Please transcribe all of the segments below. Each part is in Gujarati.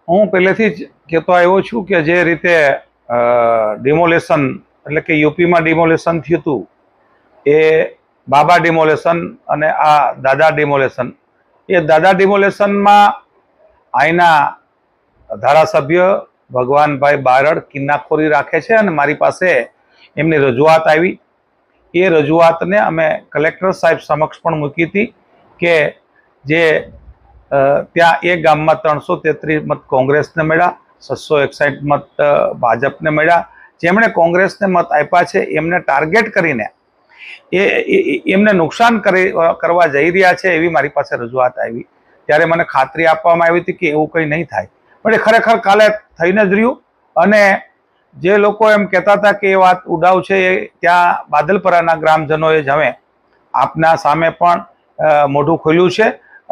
હું પહેલેથી જ કહેતો આવ્યો છું કે જે રીતે ડિમોલેશન એટલે કે યુપીમાં ડિમોલેશન થયું હતું એ બાબા ડિમોલેશન અને આ દાદા ડિમોલેશન, એ દાદા ડિમોલેશનમાં અહીંના ધારાસભ્ય ભગવાનભાઈ બારડ કિન્નાખોરી રાખે છે અને મારી પાસે એમની રજૂઆત આવી. એ રજૂઆતને અમે કલેક્ટર સાહેબ સમક્ષ પણ મૂકી હતી કે જે ત્યાં એ ગામમાં 333 મત કોંગ્રેસને મળ્યા, 661 મત ભાજપને મળ્યા. જેમણે કોંગ્રેસને મત આપ્યા છે એમને ટાર્ગેટ કરીને એમને નુકસાન કરવા જઈ રહ્યા છે એવી મારી પાસે રજૂઆત આવી. ત્યારે મને ખાતરી આપવામાં આવી હતી કે એવું કંઈ નહીં થાય, પણ એ ખરેખર કાલે થઈને જ રહ્યું. અને જે લોકો એમ કહેતા હતા કે એ વાત ઉડાવ છે, એ ત્યાં બાદલપરાના ગ્રામજનોએ જ હવે આપના સામે પણ મોઢું ખોલ્યું છે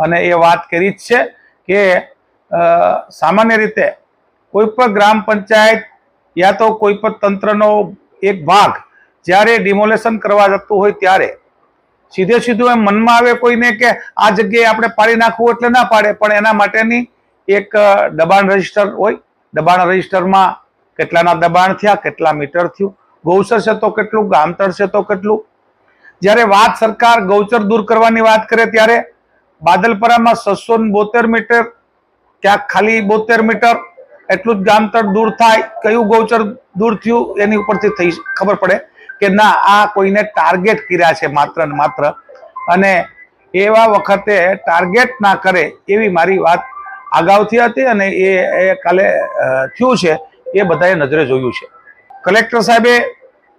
અને એ વાત કરી જ છે કે સામાન્ય રીતે કોઈ પણ ગ્રામ પંચાયત યા તો કોઈ પણ તંત્રનો એક ભાગ જ્યારે ડિમોલેશન કરવા જતું હોય ત્યારે સીધું એમ મનમાં આવે કોઈને કે આ જગ્યાએ આપણે પાડી નાખવું એટલે ના પાડે, પણ એના માટેની એક દબાણ રજિસ્ટર હોય. દબાણ રજિસ્ટરમાં કેટલાના દબાણ થયા, કેટલા મીટર થયું, ગૌચર છે તો કેટલું, ગામતળ છે તો કેટલું. જ્યારે વાત સરકાર ગૌચર દૂર કરવાની વાત કરે ત્યારે બાદલપરામાં 672 મીટર, ક્યાંક ખાલી 72 મીટર એટલું જ ગામતળ દૂર થાય. કયું ગૌચર દૂર થયું એની ઉપરથી ખબર પડે કે ના આ કોઈને ટાર્ગેટ કર્યા છે માત્ર ને માત્ર. અને એવા વખતે ટાર્ગેટ ના કરે એવી મારી વાત અગાઉથી હતી અને એ કાલે થયું છે, એ બધાએ નજરે જોયું છે. કલેક્ટર સાહેબે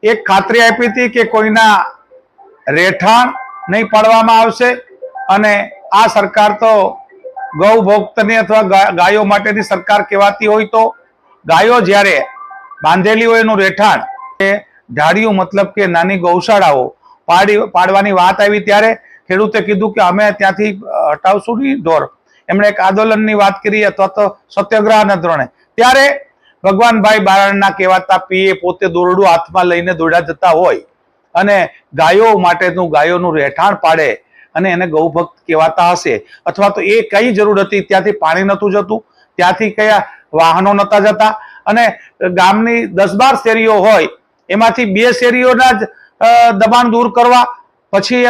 એક ખાતરી આપી હતી કે કોઈના રહેઠાણ નહીં પાડવામાં આવશે અને આ સરકાર તો ગૌ ભોક્તની અથવા ગાયો માટેની સરકાર કહેવાતી હોય તો ગાયો જ્યારે બાંધેલી હોય એનું રહેઠાણ એ ઢાળિયું મતલબ કે નાની ગૌશાળાઓ પાડવાની વાત આવી ત્યારે ખેડૂતે કીધું કે અમે ત્યાંથી હટાવશું નહીં ઢોર. એમણે એક આંદોલનની વાત કરી અથવા તો સત્યાગ્રહના ધોરણે. ત્યારે ભગવાનભાઈ બારડના કહેવાતા પીએ પોતે દોરડું હાથમાં લઈને દોડ્યા જતા હોય અને ગાયો માટેનું ગાયોનું રહેઠાણ પાડે અને એને ગૌભક્ત કહેવાતા હશે, અથવા તો એ કઈ જરૂર હતી, ત્યાંથી પાણી નહોતું જતું, ત્યાંથી કયા વાહનો નહોતા જતા, અને ગામની 10-12 શેરીઓ હોય એમાંથી 2 શેરીઓના જ દબાણ દૂર કરવા, પછી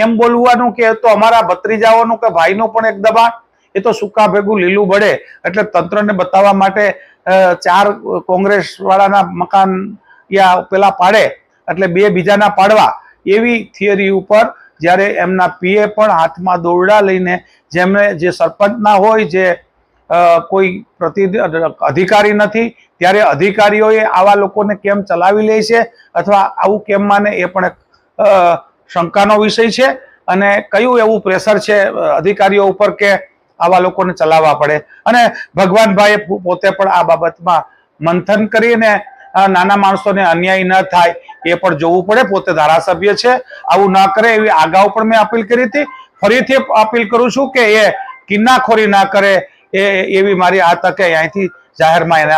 એમ બોલવાનું કે તો અમારા ભત્રીજાઓનું કે ભાઈનું પણ એક દબાણ, એ તો સૂકા ભેગું લીલું બળે. એટલે તંત્રને બતાવવા માટે 4 કોંગ્રેસ વાળાના મકાન યા પેલા પાડે એટલે 2 બીજાના પાડવા, એવી થિયરી ઉપર જ્યારે એમના પીએ પણ હાથમાં દોરડા લઈને, જેમને જે સરપંચના હોય, જે કોઈ અધિકારી નથી, ત્યારે અધિકારીઓએ આવા લોકોને કેમ ચલાવી લે છે અથવા આવું કેમ માને એ પણ એક શંકાનો વિષય છે. અને કયું એવું પ્રેશર છે અધિકારીઓ ઉપર કે આવા લોકોને ચલાવવા પડે. અને ભગવાનભાઈએ પોતે પણ આ બાબતમાં મંથન કરીને નાના માણસોને અન્યાય ન થાય એ પણ જોવું પડે. પોતે ધારાસભ્ય છે, આવું ન કરે એવી અગાઉ પણ મેં અપીલ કરી હતી. ફરીથી અપીલ કરું છું કે એ કિન્નાખોરી ના કરે એવી મારી આ તકે અહીંથી જાહેરમાં એને